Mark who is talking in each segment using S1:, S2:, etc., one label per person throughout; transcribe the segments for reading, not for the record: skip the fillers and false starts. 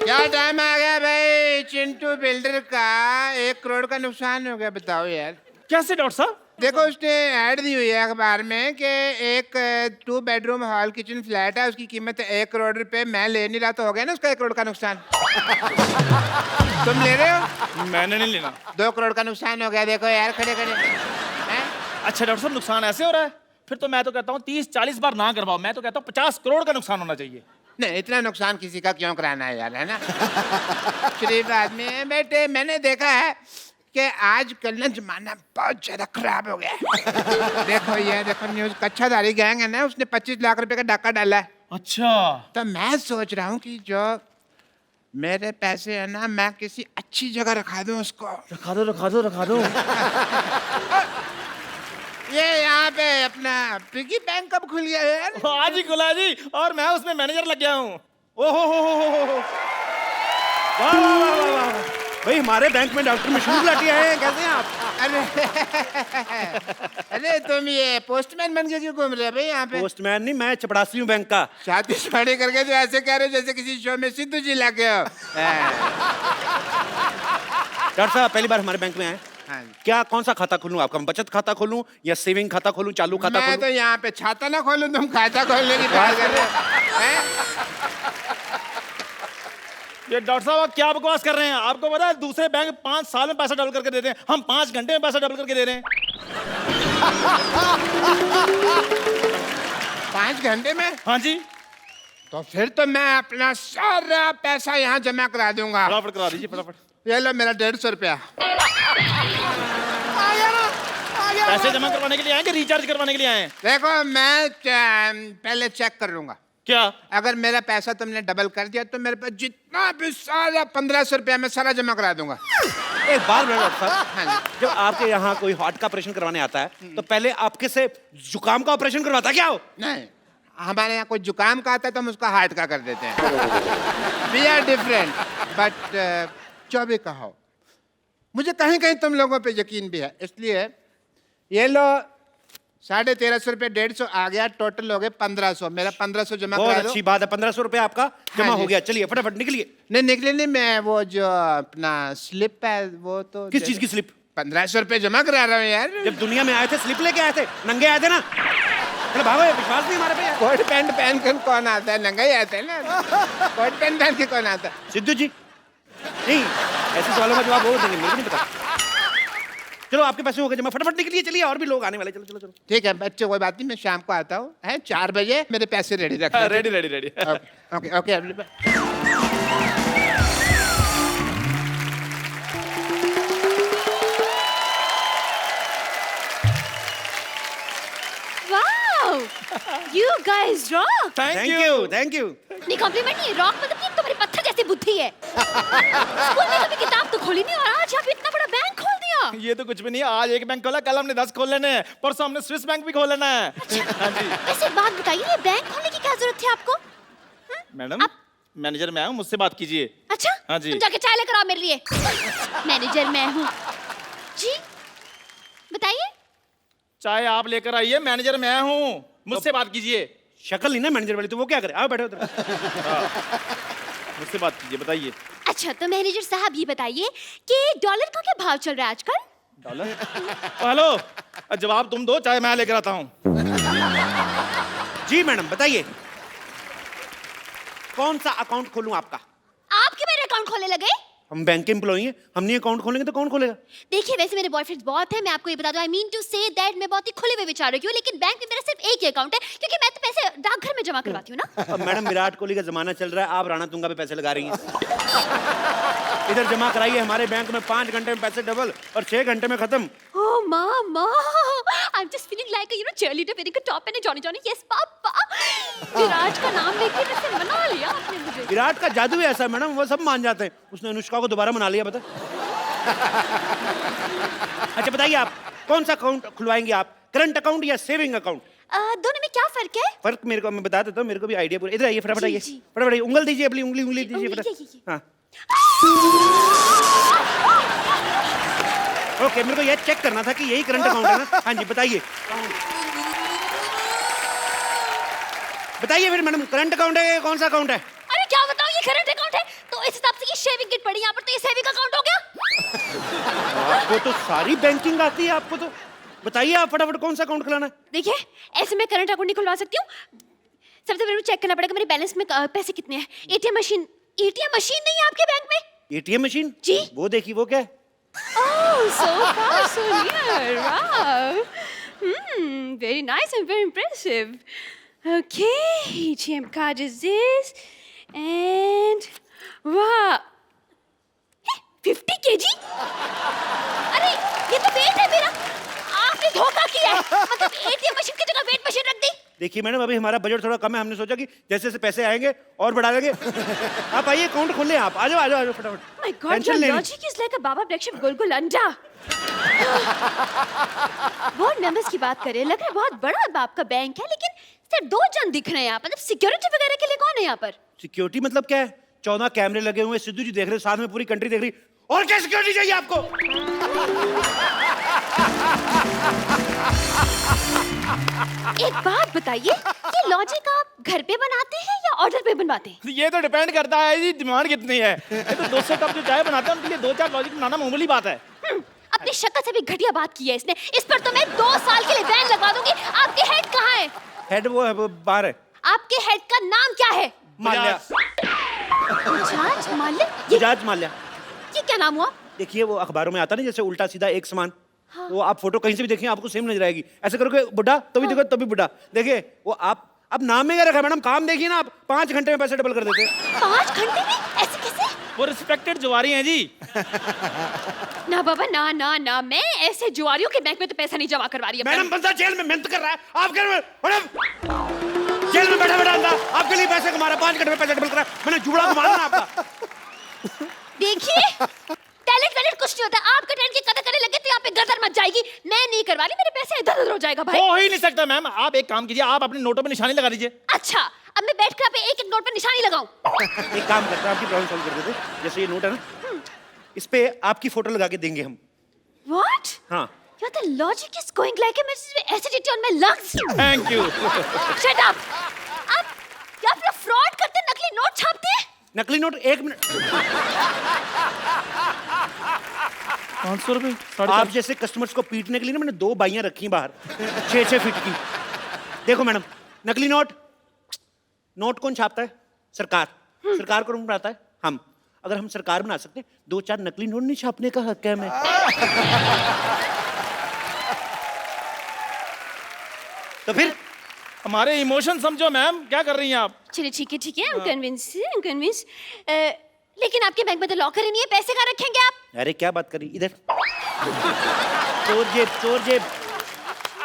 S1: क्या टाइम आ गया भाई चिंटू बिल्डर का 1 करोड़ का नुकसान हो गया। बताओ यार
S2: कैसे डॉक्टर साहब?
S1: देखो उसने ऐड दी हुई है अखबार में कि एक 2 बेडरूम हॉल किचन फ्लैट है, उसकी कीमत 1 करोड़ रुपए। मैं ले नहीं रहा तो हो गया ना उसका 1 करोड़ का नुकसान। तुम ले रहे हो?
S2: मैंने नहीं लेना।
S1: 2 करोड़ का नुकसान हो गया। देखो यार खड़े खड़े हैं?
S2: अच्छा डॉक्टर साहब नुकसान ऐसे हो रहा है? फिर तो मैं तो कहता हूँ 30-40 बार ना करवाओ। मैं तो कहता हूँ 50 करोड़ का नुकसान होना चाहिए।
S1: नहीं इतना नुकसान किसी का क्यों कराना है यार, है ना? शरीफ आदमी है बेटे। मैंने देखा है कि आजकल ना जमाना बहुत ज्यादा खराब हो गया है। देखो न्यूज कच्छाधारी गैंग है ना, उसने 25 लाख रुपए का डाका डाला है।
S2: अच्छा
S1: तो मैं सोच रहा हूँ कि जो मेरे पैसे है ना मैं किसी अच्छी जगह रखा दूं उसको।
S2: रखा दो।
S1: ये यहाँ पे अपना पिगी बैंक कब खुल गया यार?
S2: आज ही खुला जी, और मैं उसमें मैनेजर लग गया हूँ। ओहो हो।
S3: वाह वाह वाह वाह वाह भाई, हमारे बैंक में डॉक्टर मशहूर गुलाटी आए हैं। कैसे हैं आप?
S1: अरे तुम ये पोस्टमैन बन के क्यों घूम रहे हो भाई यहाँ पे?
S3: पोस्टमैन नहीं, मैं चपड़ासी हूँ बैंक का।
S1: शादी शादी करके जो ऐसे कह रहे हो जैसे किसी शो में सिद्धू जी लगे हो।
S3: डॉक्टर साहब पहली बार हमारे बैंक में आए।
S1: हाँ।
S3: क्या कौन सा खाता खोलूं आपका? बचत खाता खोलूं या सेविंग खाता खोलूं, चालू खाता
S1: मैं
S3: खोलूं?
S1: तो यहाँ पे छाता ना खोलूं, तुम खाता खोलने की बात कर रहे हो हैं?
S2: ये डॉक्टर साहब आप क्या बकवास कर रहे हैं? आपको पता है दूसरे बैंक 5 साल में पैसा डबल करके देते हैं, हम 5 घंटे में पैसा डबल करके दे रहे हैं।
S1: 5 घंटे में?
S2: हाँ जी।
S1: तो फिर तो मैं अपना सारा पैसा यहाँ जमा करा दूंगा।
S2: फटाफट करा दीजिए फटाफट।
S1: ये लो मेरा 150 रुपया।
S2: पैसे जमा करवाने के लिए आए कि रिचार्ज करवाने के लिए आए हैं?
S1: देखो मैं पहले चेक कर लूंगा।
S2: क्या?
S1: अगर मेरा पैसा तुमने डबल कर दिया तो मेरे पास जितना भी सारा 1500 रुपया मैं सारा जमा करा दूंगा।
S3: एक बात बोलो डॉक्टर साहब,
S1: हाँ
S3: जब आपके यहाँ कोई हार्ट का ऑपरेशन करवाने आता है तो पहले आपके से जुकाम का ऑपरेशन करवाता क्या हो?
S1: नहीं, हमारे यहाँ कोई जुकाम का आता है तो हम उसका हार्ट का कर देते हैं। We are different. बट जो भी कहो, मुझे कहीं कहीं तुम लोगों पे यकीन भी है, इसलिए ये लो 1350 रुपये 150 आ गया, टोटल हो गए 1500। मेरा 1500 जमा
S3: बहुत
S1: करा दो।
S3: अच्छी बात है, 1500 रुपये आपका जमा
S1: हाँ
S3: हो
S1: जी।
S3: गया। चलिए फटाफट निकलिए।
S1: नहीं निकले नहीं, मैं वो जो अपना स्लिप है वो तो
S3: किस चीज की स्लिप?
S1: 1500 रुपये जमा करा रहा हूँ यार।
S3: जब दुनिया में आए थे स्लिप लेके आए थे, नंगे आए थे ना। चलो भागो, ये विश्वास नहीं हमारे पे यार।
S1: कोट पैंट पहन कर कौन आता है? नंगा ही आता है ना। कोट पैंट पहन के कौन आता है?
S3: सिद्धू जी नहीं, ऐसे सवालों का जवाब वो देंगे, मेरे को नहीं पता। चलो आपके पैसे हो गए जमा, फटाफट निकलिए। चलिए और भी लोग आने वाले। चलो चलो चलो।
S1: ठीक है बच्चे, कोई बात नहीं, मैं शाम को आता हूँ। है 4 बजे मेरे पैसे रेडी रखना।
S2: Ready.
S1: Okay okay.
S4: Wow! You guys rock!
S2: Thank you.
S3: Thank you.
S4: नहीं कॉम्प्लीमेंट नहीं, रॉक मतलब कि तुम्हारी पत्थर जैसी बुद्धि है। स्कूल में कभी किताब तो खोली नहीं और आज यहाँ पे इतना बड़ा बैंक खोल दिया।
S2: ये तो कुछ भी नहीं है, आज एक बैंक खोला, कल हमने 10 खोल लेने हैं, परसों हमने स्विस बैंक भी खोल लेना है। हाँ जी।
S4: वैसे एक बात बताइए, ये बैंक खोलने की क्या जरूरत थी आपको?
S2: मैडम मैनेजर मैं हूँ, मुझसे बात कीजिए।
S4: अच्छा?
S2: हाँ जी।
S4: तुम जाके चाय लेकर आओ मेरे लिए। मैनेजर मैं हूँ। जी बताइए।
S2: चाय आप लेकर आइए, मैनेजर मैं हूँ, मुझसे बात कीजिए।
S3: शक्ल नहीं ना मैनेजर वाली, तो वो क्या करे? आओ बैठो उधर।
S2: मुझसे बात कीजिए, बताइए।
S4: अच्छा तो मैनेजर साहब ये बताइए कि डॉलर का क्या भाव चल रहा है आजकल?
S2: डॉलर? हेलो, जवाब तुम दो, चाय मैं लेकर आता हूँ।
S3: जी मैडम बताइए, कौन सा अकाउंट खोलूं आपका?
S4: आपके मेरे अकाउंट खोलने लगे?
S3: हम बैंक के एम्प्लॉई हैं, हम नहीं अकाउंट खोलेंगे तो कौन खोलेगा?
S4: देखिए वैसे मेरे बॉयफ्रेंड्स बहुत हैं, मैं आपको ये बता दूं, I mean to say that मैं बहुत ही खुले हुए विचारों की हूँ, लेकिन बैंक में मेरा सिर्फ एक ही अकाउंट है क्योंकि मैं तो पैसे डाकघर में जमा करवाती हूँ ना।
S3: अब मैडम विराट कोहली का जमाना चल रहा है, आप राणा तुंगा पे पैसे लगा रही हैं। इधर जमा कराइए, हमारे बैंक में 5 घंटे में पैसे डबल और 6 घंटे में खत्म।
S4: Oh mama, I'm just feeling like a cheerleader wearing a top and a Johnny yes papa. Virat का नाम लेके वैसे मना लिया आपने मुझे।
S3: विराट का जादू ही ऐसा है मैडम, वो सब मान जाते हैं। उसने अनुष्का को दोबारा मना लिया, बता। अच्छा बताइए आप कौन सा अकाउंट खुलवाएंगे आप, करंट अकाउंट या सेविंग अकाउंट?
S4: दोनों में क्या फर्क है?
S3: फर्क मेरे को मैं बता देता हूँ, मेरे को भी आइडिया पूरा। इधर आइए फटाफट,
S4: जी,
S3: आइए
S4: जी।
S3: फटाफट आइए। उंगल दीजिए, अपनी उंगली दीजिए
S4: ये।
S3: फटाफट। हाँ ओके, मेरे को ये चेक करना था कि यही करंट अकाउंट है ना। हाँ जी बताइए। बताइए फिर मैडम, करंट अकाउंट है कौन सा अकाउंट है?
S4: अरे क्या बताऊं, ये करंट अकाउंट है तो इस हिसाब से ये शेविंग किट पड़ी यहाँ पर, तो ये सेविंग अकाउंट हो गया।
S3: आपको तो सारी बैंकिंग आती है, आपको तो बताइए आप फटाफट कौन सा अकाउंट खुलाना है?
S4: देखिए, ऐसे मैं करंट अकाउंट नहीं खुलवा सकती हूँ। सबसे पहले चेक करना पड़ेगा मेरे बैलेंस में पैसे कितने हैं। एटीएम मशीन नहीं है आपके बैंक में?
S3: एटीएम मशीन
S4: जी।
S3: वो देखिए, वो क्या है?
S4: Oh, so far, so near. Wow. Very nice and very impressive. Okay, ATM card is this. And wow. 50 kg? अरे, ये तो वेट है मेरा। आपने धोखा किया है। मतलब ATM मशीन की जगह वेट मशीन रख दी।
S3: देखिए मैडम, अभी हमारा बजट थोड़ा कम है, हमने सोचा कि जैसे जैसे पैसे आएंगे और बढ़ा देंगे। आप आइए, अकाउंट खोल लें आप। आ जाओ फटाफट।
S4: My God,
S3: Tension
S4: your
S3: लेनी।
S4: logic is like a Baba Black Sheep Golgol अंडा। बोर्ड मेंबर्स की बात करें, लग रहा है बहुत बड़ा आपका बैंक है, लेकिन सिर्फ 2 जन दिख रहे हैं यहाँ पर। मतलब सिक्योरिटी वगैरह के लिए कौन है यहाँ पर?
S3: सिक्योरिटी मतलब क्या है? 14 कैमरे लगे हुए, सिद्धू जी देख रहे, साथ में पूरी कंट्री देख रही। और क्या सिक्योरिटी चाहिए आपको?
S4: एक बात बताइए, ये लॉजिक आप घर पे बनाते हैं या ऑर्डर पे बनवाते हैं?
S2: ये तो डिपेंड करता है जी डिमांड कितनी है। ये तो 200 कप जो चाय बनाते हैं उनके लिए 2-4 लॉजिक बनाना मामूली बात है।
S4: अपनी शक्ल से भी घटिया बात की है इसने। इस पर तो मैं 2 साल के लिए बैन लगवा दूंगी। आपके हेड कहाँ है?
S3: हेड वो है, वो बाहर है।
S4: आपके हेड का नाम क्या है?
S3: माल्या।
S4: बजाज माल्या?
S3: बजाज माल्या।
S4: ये क्या नाम हुआ?
S3: देखिए वो अखबारों में आता नहीं, जैसे उल्टा सीधा एक समान। हाँ। वो आप फोटो कहीं से भी देखिए आपको सेम नजर आएगी। ऐसे करोगे बुढ़ा तो भी देखो तभी बुढ़ा। देखिए वो आप अब नाम में क्या रखा मैडम, काम देखिए ना आप, 5 घंटे में पैसे डबल कर देते हैं।
S4: 5 घंटे में? ऐसे कैसे?
S2: वो रिस्पेक्टेड जुआरी हैं जी।
S4: ना बाबा, ना ना ना, मैं ऐसे जुआरियों के बैंक में तो पैसा नहीं जमा करवा रही।
S3: मैडम बंदा जेल में मेहनत कर रहा है, आप कह रहे हो मैडम जेल में बैठा बैठा अंधा आपके लिए पैसे कमा रहा है, 5 घंटे में पैसे डबल कर रहा है। मैंने जुबड़ा घुमा ना आपका।
S4: देखिए, टैलेंट कुछ नहीं होता। आपका टैलेंट की कदर करने लगे तो यहाँ पे गर्दन मच जाएगी। मैं नहीं करवा रही, मेरे पैसे इधर उधर हो जाएगा भाई।
S2: हो ही नहीं सकता मैम। आप एक काम कीजिए, आप अपने नोटों पे निशानी लगा दीजिए।
S4: अच्छा, अब मैं बैठ कर पे एक नोट पर निशानी लगाऊं?
S3: एक काम करते हैं, आपकी प्रॉब्लम सॉल्व कर देते। जैसे ये नोट है ना, इस पे आपकी फोटो लगा के देंगे हम।
S4: What?
S3: हाँ।
S4: Your the logic is going like a message with acidity on my lungs.
S2: Thank you.
S4: Shut up. आप फ्रॉड करते, नकली नोट छापते हैं?
S3: नकली नोट 1 मिनट।
S2: 500 रुपए?
S3: आप जैसे कस्टमर्स को पीटने के लिए ना मैंने 2 बाइयां रखी हैं बाहर 6-6 फीट की। देखो मैडम, नकली नोट कौन छापता है? सरकार। सरकार कौन बनाता है? हम। अगर हम सरकार बना सकते 2-4 नकली नोट नहीं छापने का हक है हमें। तो फिर
S2: हमारे इमोशन समझो मैम, क्या कर रही हैं आप?
S4: चलिए ठीक है, I'm convinced. लेकिन आपके बैंक में तो लॉकर ही नहीं है, पैसे कहाँ रखेंगे आप?
S3: अरे क्या बात करी, इधर। चोर जेब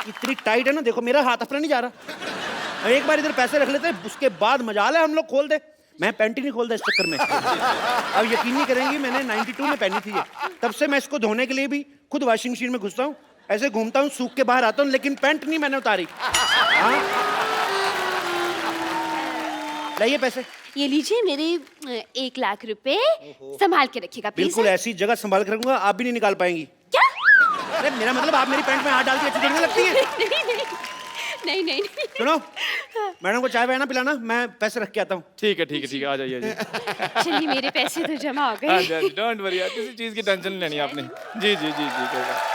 S3: इतनी टाइट है ना, देखो मेरा हाथ अपना नहीं जा रहा। अब एक बार इधर पैसे रख लेते हैं, उसके बाद मजाल है हम लोग खोल दे। मैं पैंट ही नहीं खोलता इस चक्कर में। अब यकीन नहीं करेंगी, मैंने 92 में पहनी थी ये। तब से मैं इसको धोने के लिए भी खुद वॉशिंग मशीन में घुसता हूँ, ऐसे घूमता हूँ, सूख के बाहर आता हूँ, लेकिन पैंट नहीं मैंने उतारी। हाँ? लाइए पैसे।
S4: ये लीजिए मेरे 1 लाख रुपए, संभाल के रखिएगा प्लीज।
S3: बिल्कुल ऐसी जगह संभाल के रखूंगा, आप भी नहीं निकाल पाएंगी।
S4: क्या?
S3: अरे मेरा मतलब आप मेरी पैंट में हाथ डाल के अच्छी देखने लगती है।
S4: नहीं।
S3: सुनो, मैडम को चाय वाय ना पिलाना, मैं पैसे रख के आता हूँ।
S2: ठीक है, आ जाइए।
S4: चलिए, मेरे पैसे तो जमा हो गए।
S2: डोंट वरी, किसी चीज की टेंशन नहीं लेनी आपने। जी कोई बात।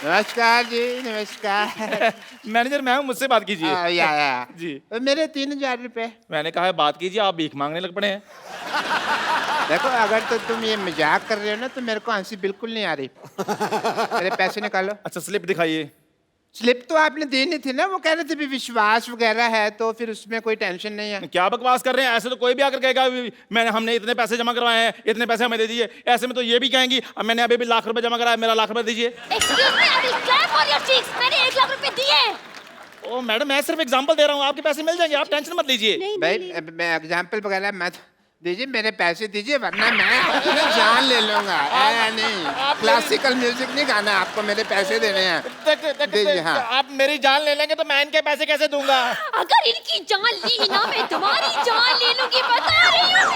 S1: नमस्कार जी, नमस्कार।
S2: मैनेजर मैम मुझसे बात कीजिए।
S1: या
S2: जी।
S1: मेरे 3000 रुपए।
S2: मैंने कहा है बात कीजिए, आप भीख मांगने लग पड़े हैं।
S1: देखो, अगर तो तुम ये मजाक कर रहे हो ना तो मेरे को हंसी बिल्कुल नहीं आ रही। मेरे पैसे निकालो।
S2: अच्छा स्लिप दिखाइए।
S1: स्लिप तो आपने देनी थी ना, वो कह रहे थे भी विश्वास वगैरह है तो फिर उसमें कोई टेंशन नहीं है।
S2: क्या बकवास कर रहे हैं? ऐसे तो कोई भी आकर कहेगा हमने इतने पैसे जमा करवाए हैं, इतने पैसे हमें दे दीजिए। ऐसे में तो ये भी कहेंगी अब मैंने अभी 1 लाख रुपए जमा कराया, मेरा 1 लाख रुपए दीजिए।
S4: Excuse me, I will clap on your cheeks. मैंने 1 लाख रुपए दिए।
S2: ओ मैडम, मैं सिर्फ एग्जांपल दे रहा हूँ, आपके पैसे मिल जाएंगे, आप टेंशन मत लीजिए।
S1: भाई मैं एग्जाम्पल वगैरह मत दीजिए, मेरे पैसे दीजिए वरना मैं अपनी जान ले लूंगा। नहीं, क्लासिकल म्यूजिक नहीं गाना आपको, मेरे पैसे देने हैं। दीजिए। हाँ,
S2: आप मेरी जान ले लेंगे तो मैं इनके पैसे कैसे दूंगा?
S4: अगर इनकी जान ली ना, मैं तुम्हारी जान ले लूंगी। बता रही हूँ।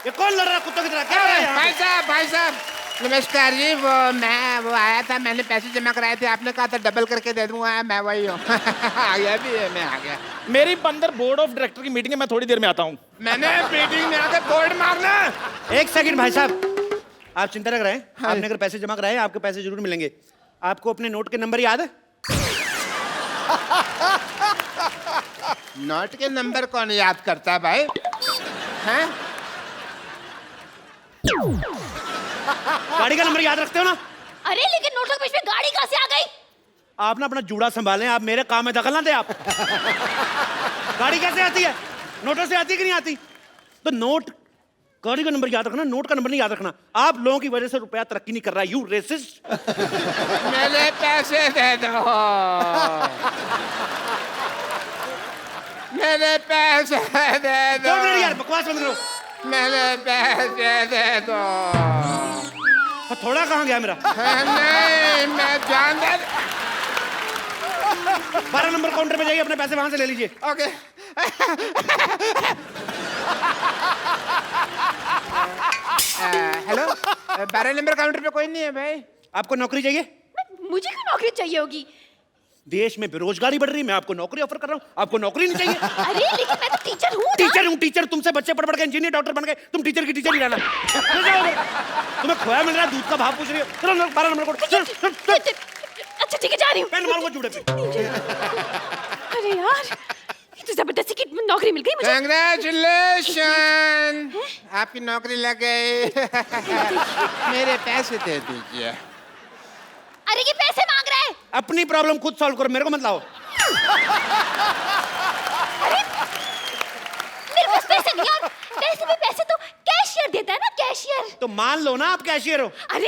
S3: ये कौन लड़ रहा है कुत्तों की तरह? क्या हो रहा है यहाँ पे?
S1: भाई साहब नमस्कार जी। वो आया था, मैंने पैसे जमा कराए थे, आपने कहा था डबल करके दे दूंगा, मैं वही हूँ। आ गया भी है, मैं आ गया।
S2: मेरी अंदर बोर्ड ऑफ डायरेक्टर की मीटिंग है, मैं थोड़ी देर में आता हूँ।
S1: मैंने मीटिंग में आकर बोर्ड मारना।
S3: एक सेकंड भाई साहब, आप चिंता न करें। आपने अगर पैसे जमा कराए आपके पैसे जरूर मिलेंगे। आपको अपने नोट के नंबर याद है?
S1: नोट के नंबर कौन याद करता है भाई? हैं?
S3: गाड़ी का नंबर याद रखते हो ना?
S4: अरे लेकिन नोटों के बीच में गाड़ी कहाँ से आ गई?
S3: आप ना अपना जूड़ा संभालें, आप मेरे काम में दखल ना दे आप। गाड़ी कैसे आती है? नोटों से आती है कि नहीं आती? तो नोट, गाड़ी का नंबर याद रखना, नोट का नंबर नहीं याद रखना। आप लोगों की वजह से रुपया तरक्की नहीं कर रहा। You resist.
S1: मेरे पैसे दे दो, मेरे पैसे दे दो।
S3: यार बकवास बंद करो।
S1: मेरे पैसे दे दो।
S3: थोड़ा कहाँ गया मेरा?
S1: नहीं, मैं जान दे।
S3: 12 नंबर काउंटर पे जाइए, अपने पैसे वहां से ले लीजिए।
S1: ओके। हेलो, 12 नंबर काउंटर पे कोई नहीं है भाई।
S3: आपको नौकरी चाहिए?
S4: मुझे क्यों नौकरी चाहिए होगी?
S3: देश में बेरोजगारी बढ़ रही है, मैं आपको नौकरी ऑफर कर रहा हूँ, आपको नौकरी नहीं चाहिए?
S4: अरे लेकिन मैं तो टीचर हूँ ना।
S3: टीचर हूँ, टीचर। तुमसे बच्चे पढ़ पढ़ के इंजीनियर डॉक्टर बन गए, तुम टीचर की टीचर ही रहना। तुम्हें खोया मिल रहा है, दूध का भाव पूछ रही हो। चलो 12 नंबर को।
S4: अच्छा ठीक है, जा रही हूँ।
S3: पेन मारूंगा जूड़े पे।
S4: अरे यार, ये तो जबरदस्ती की नौकरी मिल गई मुझे।
S1: कांग्रेचुलेशन, आपकी नौकरी लग गई। मेरे पैसे दे दीजिए।
S4: अरे ये पैसे मांग रहा है।
S3: अपनी प्रॉब्लम खुद सॉल्व करो, मेरे को मत लाओ।
S4: मेरे पास पैसे नहीं, और पैसे तो कैशियर देता है ना, कैशियर।
S3: तो मान लो ना आप कैशियर हो।
S4: अरे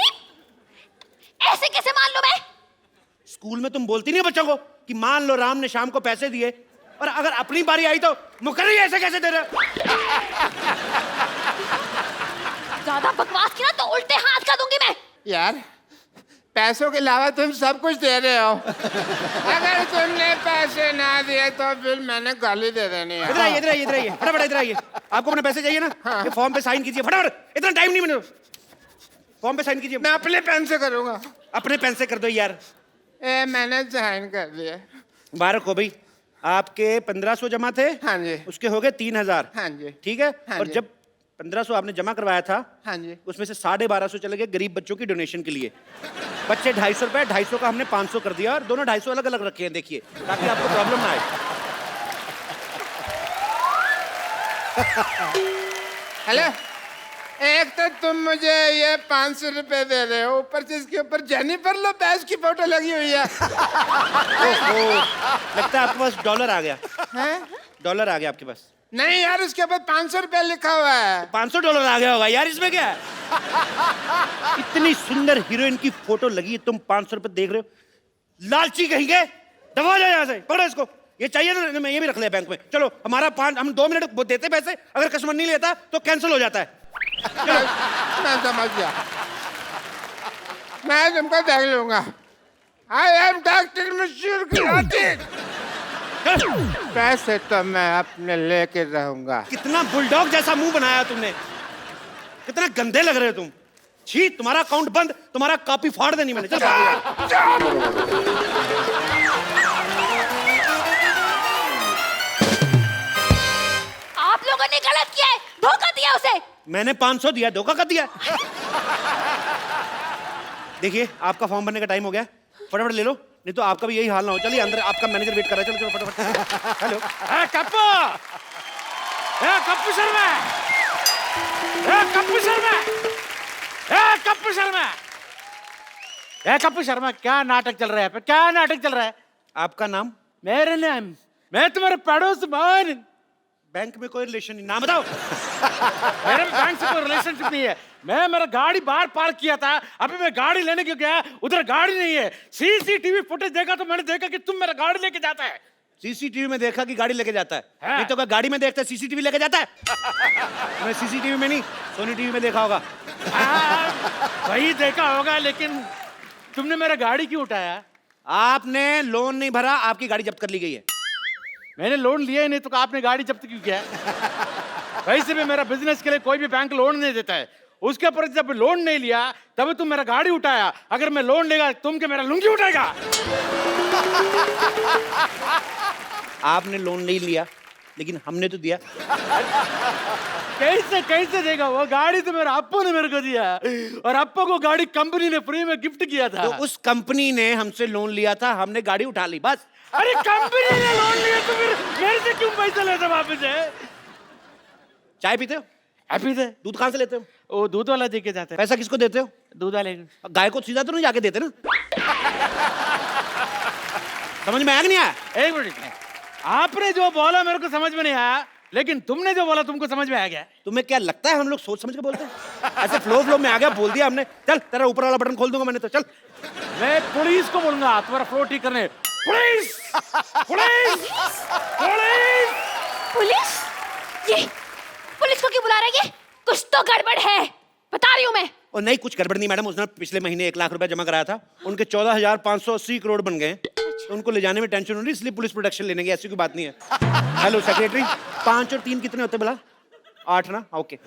S4: ऐसे कैसे मान लो मैं?
S3: स्कूल में तुम बोलती नहीं हो बच्चों को कि मान लो राम ने शाम को पैसे दिए, और अगर अपनी बारी आई तो मुकर्री ऐसे कैसे दे रहे हो?
S4: ज्यादा बकवास की ना तो उल्टे हाथ का दूंगी मैं।
S1: यार, पैसों के अलावा तुम सब कुछ दे रहे हो। अगर तुमने पैसे ना दिए तो फिर मैंने गाली दे देनी है।
S3: इधर आइए, इधर आइए, इधर आइए, फटाफट इधर आइए। आपको अपने पैसे चाहिए ना? ये फॉर्म पे साइन कीजिए फटाफट, इतना टाइम नहीं मिले। फॉर्म पे साइन कीजिए।
S1: मैं अपने पेन से करूंगा।
S3: अपने पेन से कर दो यार।
S1: मैंने साइन कर दिया।
S3: मुबारक हो भाई, आपके 1500 जमा थे।
S1: हाँ जी।
S3: उसके हो गए 3000।
S1: हाँ जी।
S3: ठीक है।
S1: हाँ
S3: और
S1: जी।
S3: जब 1500 आपने जमा करवाया था,
S1: हाँ जी,
S3: उसमें से 1250 चले गए गरीब बच्चों की डोनेशन के लिए। बच्चे 250 रुपए, 250 का हमने 500 कर दिया, और दोनों 250 अलग अलग रखे हैं, देखिए, ताकि आपको प्रॉब्लम ना आए।
S1: हेलो, एक तो तुम मुझे ये 500 रुपए दे रहे हो, ऊपर से इसके ऊपर जेनिफर लोपेज की फोटो लगी हुई है।
S3: लगता है आपके पास डॉलर आ गया।
S1: हैं?
S3: डॉलर आ गया आपके पास?
S1: नहीं यार, उसके ऊपर 500 रुपए लिखा हुआ है।
S3: 500 डॉलर आ गया होगा यार, इसमें क्या है? इतनी सुंदर हीरोइन की फोटो लगी है, तुम 500 रुपए देख रहे हो? लालची कहेंगे, दबा जाओ यहाँ से, पकड़ो इसको। ये चाहिए ना, मैं ये भी रख लिया बैंक में। चलो, हम 2 मिनट देते पैसे, अगर कस्टमर नहीं लेता तो कैंसिल हो जाता है।
S1: मैं समझ गया, मैं तुमको देख लूंगा। आई एम डॉक्टर मशहूर की। पैसे तो मैं अपने लेके रहूंगा।
S3: कितना बुलडॉग जैसा मुंह बनाया तुमने, कितना गंदे लग रहे हो तुम। छी, तुम्हारा अकाउंट बंद, तुम्हारा कॉपी फाड़ देनी मैंने। चल
S4: आप लोगों ने गलत किया है, धोखा दिया उसे।
S3: मैंने 500 दिया, धोखा कर दिया। देखिए, आपका फॉर्म भरने का टाइम हो गया, फटाफट ले लो, नहीं तो आपका भी यही हाल ना हो। चलिए अंदर, आपका मैनेजर वेट कर रहा है। चलो चलो फटाफट। हेलो,
S2: कप्पू, कप्पू शर्मा, कप्पू शर्मा, कप्पू शर्मा, कप्पू शर्मा, क्या नाटक चल रहा है? क्या नाटक चल रहा है?
S3: आपका नाम?
S2: मेरे नाम, मैं तुम्हारे पड़ोस मान।
S3: बैंक में कोई रिलेशन नहीं, नाम बताओ।
S2: मेरे बैंक से कोई रिलेशनशिप नहीं है। मैं मेरा गाड़ी बाहर पार्क किया था, अभी मैं गाड़ी लेने क्यों गया, उधर गाड़ी नहीं है। सीसीटीवी फुटेज देखा तो मैंने देखा कि तुम मेरा गाड़ी लेके जाता है।
S3: सीसीटीवी में देखा कि गाड़ी लेके जाता है?
S2: हाँ।
S3: नहीं तो क्या गाड़ी में देखता है सीसीटीवी लेके जाता है? मैं सीसीटीवी में नहीं, सोनी टीवी में देखा होगा।
S2: वही देखा होगा, लेकिन तुमने मेरा गाड़ी क्यों उठाया?
S3: आपने लोन नहीं भरा, आपकी गाड़ी जब्त कर ली गई है।
S2: मैंने लोन लिया ही नहीं तो आपने गाड़ी जब्त क्यों किया? वैसे भी मेरा बिजनेस के लिए कोई भी बैंक लोन नहीं देता है। उसके ऊपर जब लोन नहीं लिया तभी तुम मेरा गाड़ी उठाया। अगर मैं लोन लेगा तुम क्या मेरा लुंगी उठाएगा?
S3: आपने लोन नहीं लिया, लेकिन हमने तो दिया।
S2: कैसे कैसे देगा? वो गाड़ी तो मेरे अप्पू ने मेरे को दिया, और अप्पू को गाड़ी कंपनी ने फ्री में गिफ्ट किया था।
S3: तो उस कंपनी ने हमसे लोन लिया था, हमने गाड़ी उठा ली, बस।
S2: अरे कंपनी ने लोन लिया तो फिर मेरे से क्यों पैसा लेते वापस है?
S3: चाय पीते हो?
S2: पीते।
S3: दूध कहाँ से लेते हो?
S2: वो दूध वाला दे के जाते हैं।
S3: पैसा किसको देते हो?
S2: दूध वाले।
S3: गाय को सीधा तो नहीं जाके देते ना? समझ में आया कि नहीं आया?
S2: एक मिनट, आपने जो बोला मेरे को समझ में नहीं आया, लेकिन तुमने जो बोला तुमको समझ में आ गया।
S3: तुम्हें क्या लगता है हम लोग सोच समझ के बोलते हैं? ऐसे फ्लो में आ गया, बोल दिया हमने। चल तेरा ऊपर वाला बटन खोल दूंगा मैंने तो, चल।
S2: मैं पुलिस को बोलूंगा तुम्हारा फ्लो ठीक करने। पुलिस! पुलिस! पुलिस!
S4: पुलिस? ये पुलिस को क्यों बुला रहा है? ये कुछ तो गड़बड़ है, बता रही हूँ मैं।
S3: और नहीं, कुछ गड़बड़ नहीं मैडम। उसने पिछले महीने 1 लाख रुपया जमा कराया था, उनके 14,580 करोड़ बन गए। तो उनको ले जाने में टेंशन हो रही, इसलिए पुलिस प्रोटेक्शन लेने की, ऐसी कोई बात नहीं है। हेलो सेक्रेटरी, 5 और 3 कितने होते बोला? 8 ना? ओके।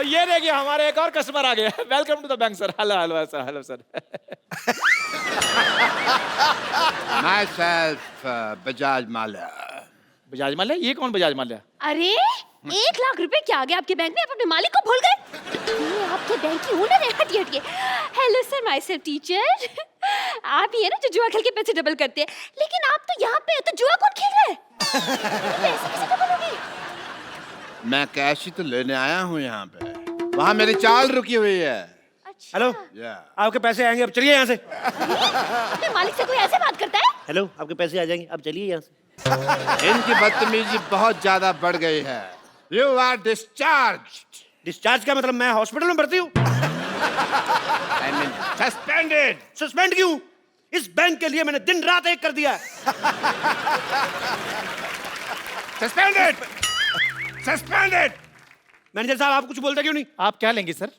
S5: ये देखिए हमारे एक और कस्टमर आ गया। Welcome to the bank sir. Hello hello sir, hello sir.
S1: Myself, Bajaj Mallya.
S5: Bajaj Mallya? ये कौन बजाज माल्या?
S4: अरे 1 लाख रुपए क्या आ गया आपके बैंक में? आप अपने मालिक को भूल गए? ये आपके बैंक की ओनर है। हटिए हटिए। Hello sir, myself teacher. आप ही है ना जो जुआ खेल के पैसे डबल करते हैं, लेकिन आप तो यहाँ पे है, तो जुआ कौन खेल रहा है? पैसे कैसे डबल होंगे?
S1: मैं कैश ही तो लेने आया हूँ यहाँ पे। वहाँ मेरी चाल रुकी हुई है।
S4: अच्छा।
S3: हेलो, आपके पैसे आएंगे, अब चलिए यहाँ से।
S4: अपने मालिक से कोई ऐसे बात करता है?
S3: हेलो, आपके पैसे आ जाएंगे, अब चलिए यहाँ से।
S1: इनकी बदतमीजी बहुत ज्यादा बढ़ गई है। You are discharge.
S3: डिस्चार्ज का मतलब मैं हॉस्पिटल में भर्ती हूँ?
S1: I mean suspended.
S3: सस्पेंड क्यों? इस बैंक के लिए मैंने दिन रात एक कर दिया है।
S1: सस्पेंडेड। सस्पेंडेड।
S3: मैनेजर साहब, आप कुछ बोलते क्यों नहीं?
S5: आप क्या लेंगे सर?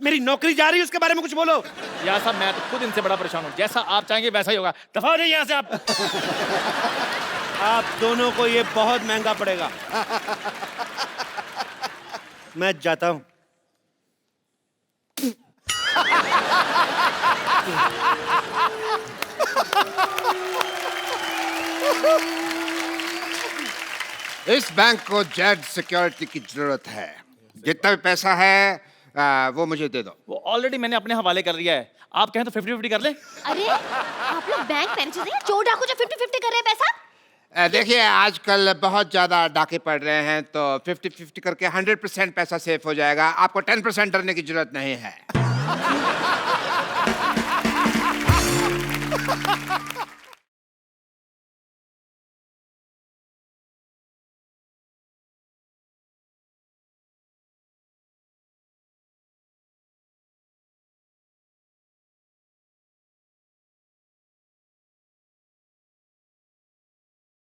S3: मेरी नौकरी जा रही है, उसके बारे में कुछ बोलो।
S5: यार साहब, मैं तो खुद इनसे बड़ा परेशान हूँ। जैसा आप चाहेंगे वैसा ही होगा। दफा हो जाइए यहाँ से आप।
S3: आप दोनों को ये बहुत महंगा पड़ेगा। मैं जाता हूं।
S1: इस बैंक को जेड सिक्योरिटी की जरूरत है। जितना भी पैसा है वो मुझे दे दो।
S5: वो ऑलरेडी मैंने अपने हवाले कर दिया है। आप कहें तो 50-50 कर लें?
S4: अरे आप लोग बैंक मैनेजर हैं, चोर डाकू जो 50-50 कर रहे हैं पैसा?
S1: देखिए आजकल बहुत ज्यादा डाके पड़ रहे हैं, तो 50-50 करके 100% पैसा सेफ हो जाएगा। आपको 10% डरने की जरूरत नहीं है।